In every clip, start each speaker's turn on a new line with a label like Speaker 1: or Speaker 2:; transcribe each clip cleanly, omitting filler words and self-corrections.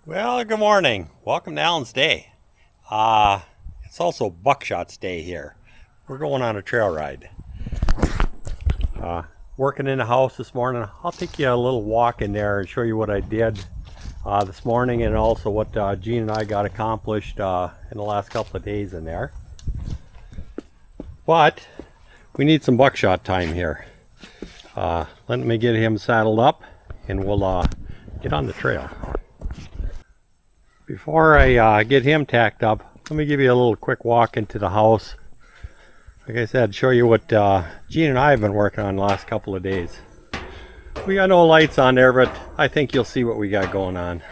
Speaker 1: Well, good morning. Welcome to Alan's Day. It's also Buckshot's day here. We're going on a trail ride. Working in the house this morning. I'll take you a little walk in there and show you what I did this morning and also what Gene and I got accomplished in the last couple of days in there. But we need some buckshot time here. Let me get him saddled up and we'll get on the trail. Before I get him tacked up, let me give you a little quick walk into the house. Like I said, show you what Gene and I have been working on the last couple of days. We got no lights on there, but I think you'll see what we got going on.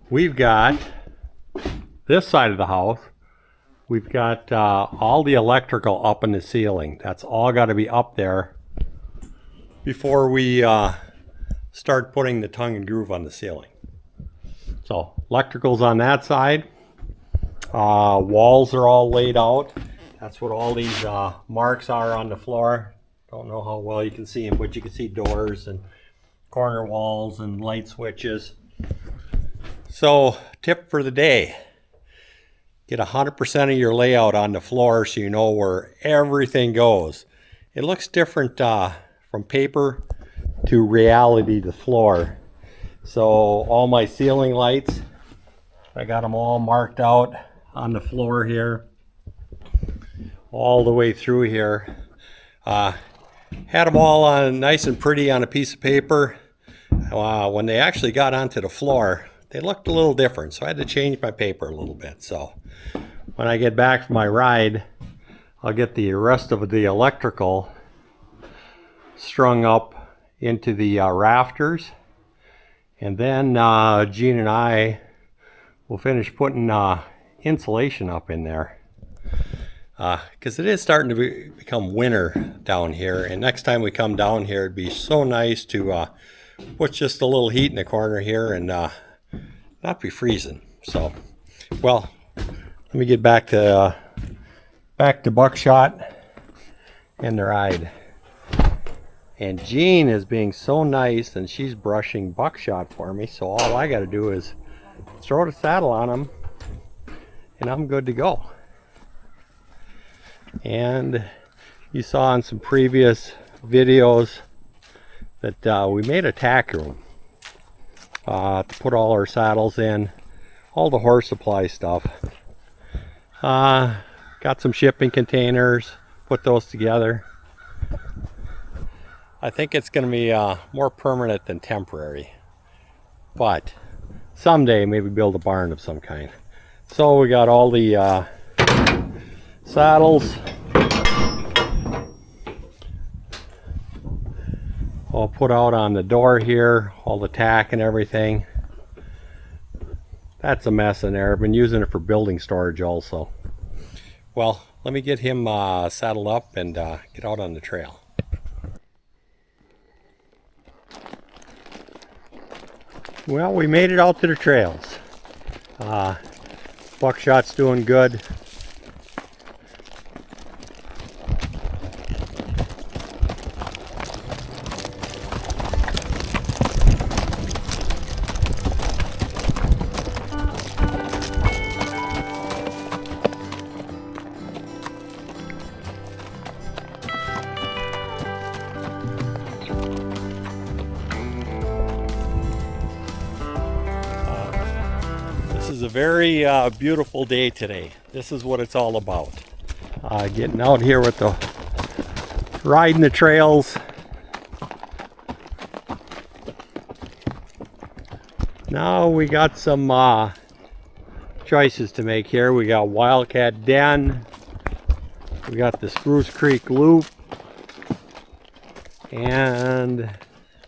Speaker 1: We've got this side of the house. We've got all the electrical up in the ceiling. That's all got to be up there before we start putting the tongue and groove on the ceiling. So electrical's on that side. Walls are all laid out. That's what all these marks are on the floor. Don't know how well you can see them, but you can see doors and corner walls and light switches. So tip for the day: get 100% of your layout on the floor so you know where everything goes. It looks different from paper to reality to floor. So all my ceiling lights, I got them all marked out on the floor here, all the way through here. Had them all on nice and pretty on a piece of paper. When they actually got onto the floor, they looked a little different, so I had to change my paper a little bit. So when I get back from my ride, I'll get the rest of the electrical strung up into the rafters, and then Gene and I will finish putting insulation up in there because it is starting to become winter down here, and next time we come down here it'd be so nice to put just a little heat in the corner here and not be freezing. So, well, let me get back to Buckshot and the ride. And Jean is being so nice, and she's brushing Buckshot for me, so all I got to do is throw the saddle on him, and I'm good to go. And you saw in some previous videos that we made a tack room to put all our saddles in, all the horse supply stuff. Got some shipping containers, put those together. I think it's going to be more permanent than temporary, but someday maybe build a barn of some kind. So we got all the saddles all put out on the door here, all the tack and everything. That's a mess in there. I've been using it for building storage also. Well, let me get him saddled up and get out on the trail. Well, we made it out to the trails. Buckshot's doing good. This is a very beautiful day today. This is what it's all about. Getting out here with the riding the trails. Now we got some choices to make here. We got Wildcat Den. We got the Spruce Creek Loop. And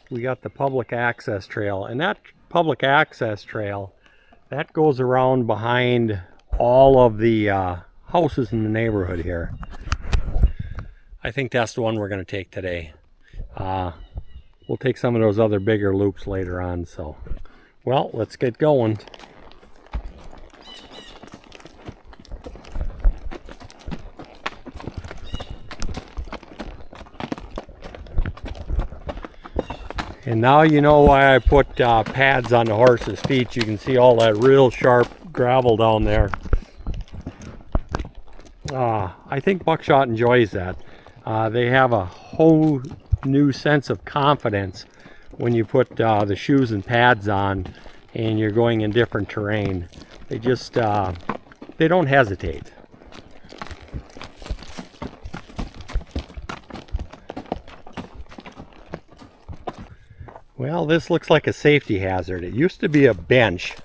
Speaker 1: we got the public access trail. And that public access trail, that goes around behind all of the houses in the neighborhood here. I think that's the one we're going to take today. We'll take some of those other bigger loops later on. So, well, let's get going. And now you know why I put pads on the horse's feet. You can see all that real sharp gravel down there. I think Buckshot enjoys that. They have a whole new sense of confidence when you put the shoes and pads on and you're going in different terrain. They just, they don't hesitate. Well, this looks like a safety hazard. It used to be a bench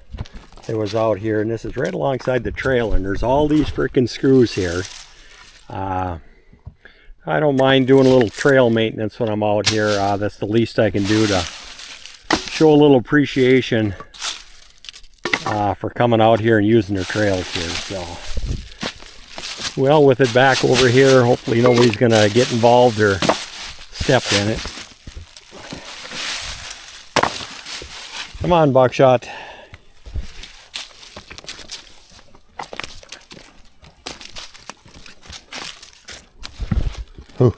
Speaker 1: that was out here, and this is right alongside the trail, and there's all these freaking screws here. I don't mind doing a little trail maintenance when I'm out here. That's the least I can do to show a little appreciation for coming out here and using their trails here. So, well, with it back over here, hopefully nobody's gonna get involved or step in it. Come on, Buckshot. Ooh.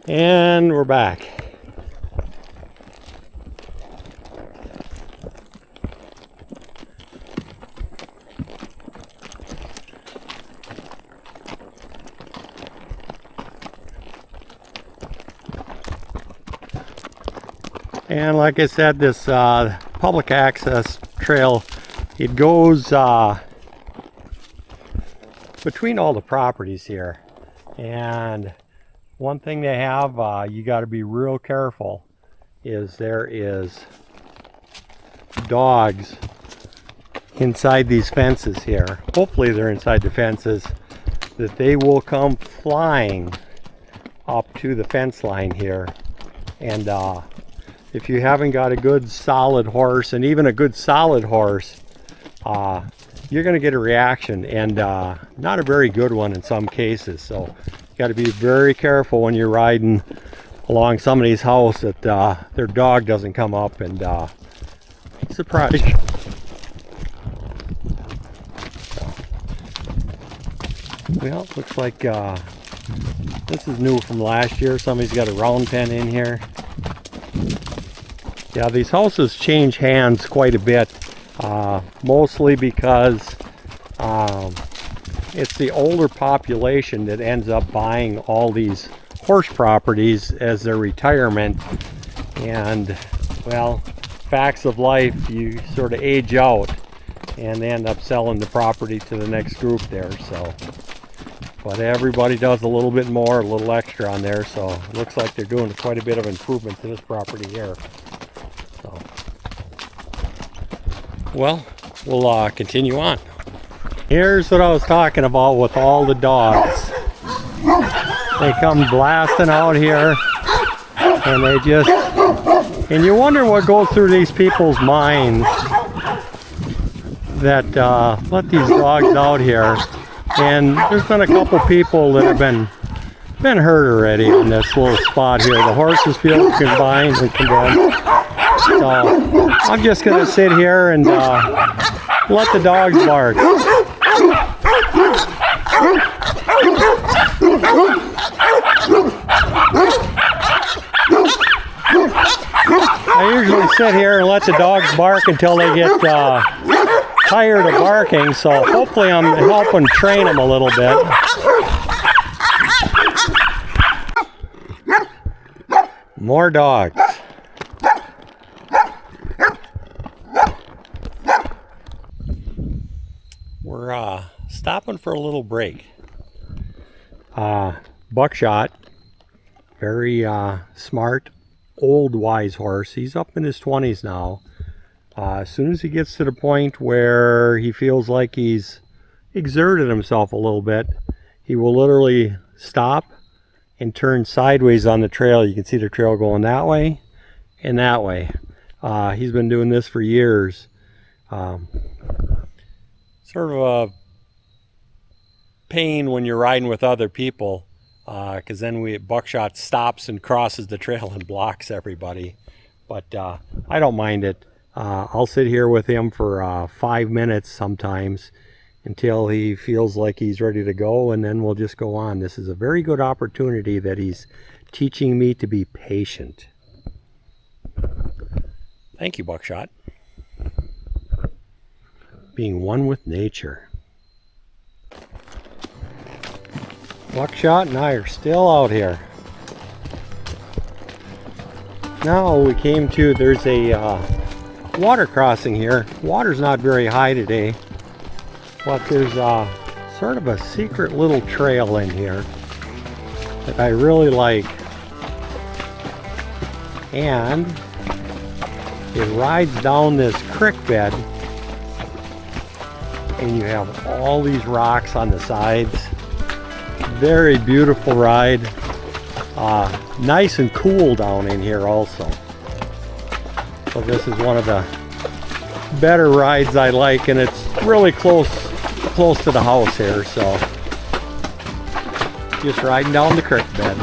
Speaker 1: And we're back. And like I said, this public access trail, it goes between all the properties here. And one thing they have, you got to be real careful, is there is dogs inside these fences here. Hopefully they're inside the fences, that they will come flying up to the fence line here. And if you haven't got a good solid horse, and even a good solid horse, you're going to get a reaction, and not a very good one in some cases. So you got to be very careful when you're riding along somebody's house that their dog doesn't come up and surprise you. Well, looks like this is new from last year. Somebody's got a round pen in here. Yeah, these houses change hands quite a bit, mostly because it's the older population that ends up buying all these horse properties as their retirement. And, well, facts of life, you sort of age out and they end up selling the property to the next group there. So, but everybody does a little bit more, a little extra on there, so it looks like they're doing quite a bit of improvement to this property here. So, well, we'll continue on. Here's what I was talking about with all the dogs. They come blasting out here, and they just, and you wonder what goes through these people's minds that let these dogs out here. And there's been a couple people that have been hurt already in this little spot here. The horses feel combined and condemned. So I'm just gonna sit here and let the dogs bark. I usually sit here and let the dogs bark until they get tired of barking, so hopefully I'm helping train them a little bit. More dogs. We're stopping for a little break. Buckshot, very smart, old wise horse. He's up in his 20s now. As soon as he gets to the point where he feels like he's exerted himself a little bit, he will literally stop and turn sideways on the trail. You can see the trail going that way and that way. He's been doing this for years. Sort of a pain when you're riding with other people, because then Buckshot stops and crosses the trail and blocks everybody. But I don't mind it. I'll sit here with him for 5 minutes sometimes until he feels like he's ready to go, and then we'll just go on. This is a very good opportunity that he's teaching me to be patient. Thank you, Buckshot. Being one with nature. Buckshot and I are still out here. Now we came to, there's a water crossing here. Water's not very high today, but there's sort of a secret little trail in here that I really like. And it rides down this creek bed, and you have all these rocks on the sides. Very beautiful ride. Nice and cool down in here also. So this is one of the better rides I like, and it's really close to the house here, so just riding down the creek bed.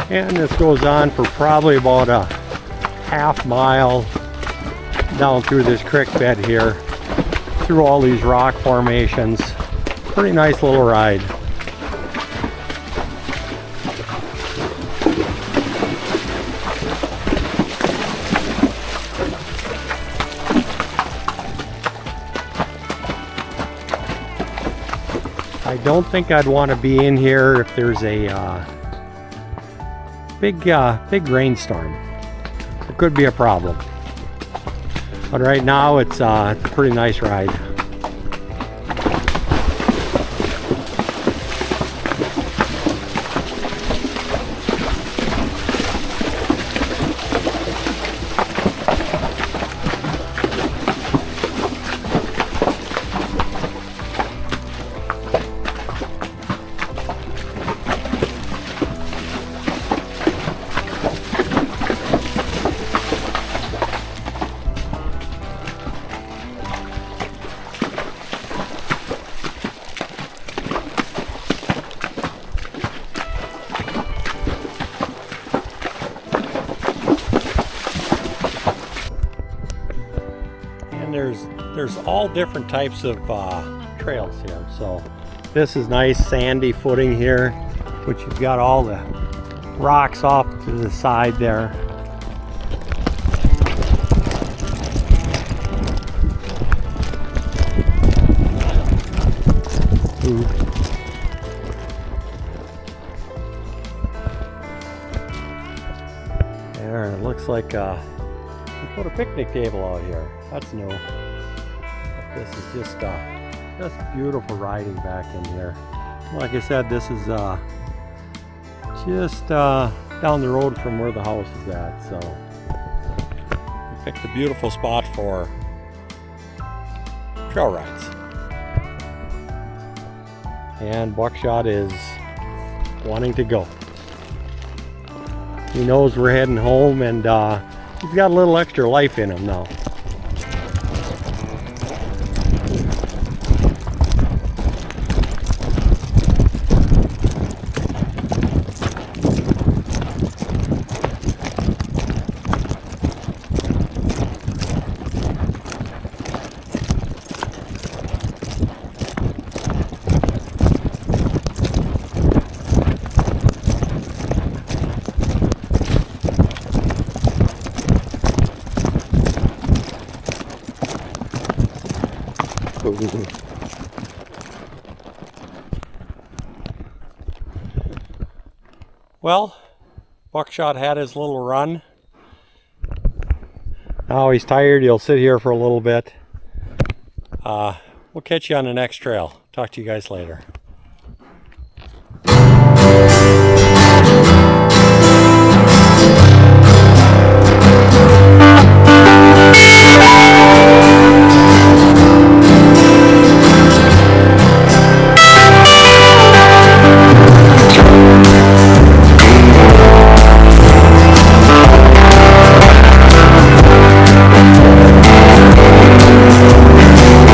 Speaker 1: And this goes on for probably about a half mile down through this creek bed here, through all these rock formations. Pretty nice little ride. I don't think I'd want to be in here if there's a big rainstorm. It could be a problem, but right now it's a pretty nice ride. There's all different types of trails here. So this is nice sandy footing here, which you've got all the rocks off to the side there. Ooh. There, it looks like we put a picnic table out here. That's new. This is just beautiful riding back in here. Like I said, this is just down the road from where the house is at. So we picked a beautiful spot for trail rides. And Buckshot is wanting to go. He knows we're heading home, and he's got a little extra life in him now. Well, Buckshot had his little run. Now he's tired. He'll sit here for a little bit. We'll catch you on the next trail. Talk to you guys later.